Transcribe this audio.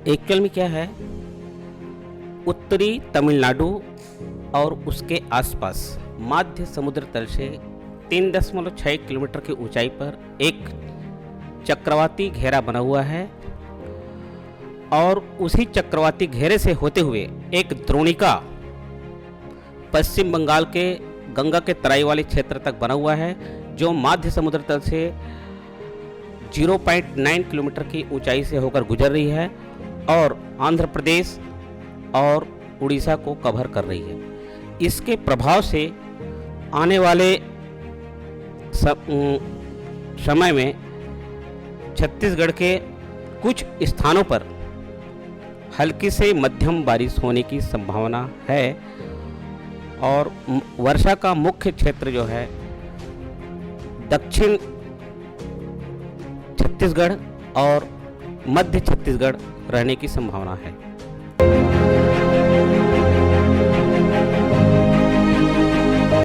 एक कलमी क्या है? उत्तरी तमिलनाडु और उसके आसपास मध्य समुद्र तल से 3.6 किलोमीटर की ऊंचाई पर एक चक्रवाती घेरा बना हुआ है और उसी चक्रवाती घेरे से होते हुए एक द्रोणिका पश्चिम बंगाल के गंगा के तराई वाले क्षेत्र तक बना हुआ है, जो मध्य समुद्र तल से 0.9 किलोमीटर की ऊंचाई से होकर गुजर रही है और आंध्र प्रदेश और उड़ीसा को कवर कर रही है। इसके प्रभाव से आने वाले समय में छत्तीसगढ़ के कुछ स्थानों पर हल्की से मध्यम बारिश होने की संभावना है और वर्षा का मुख्य क्षेत्र जो है दक्षिण छत्तीसगढ़ और मध्य छत्तीसगढ़ रहने की संभावना है।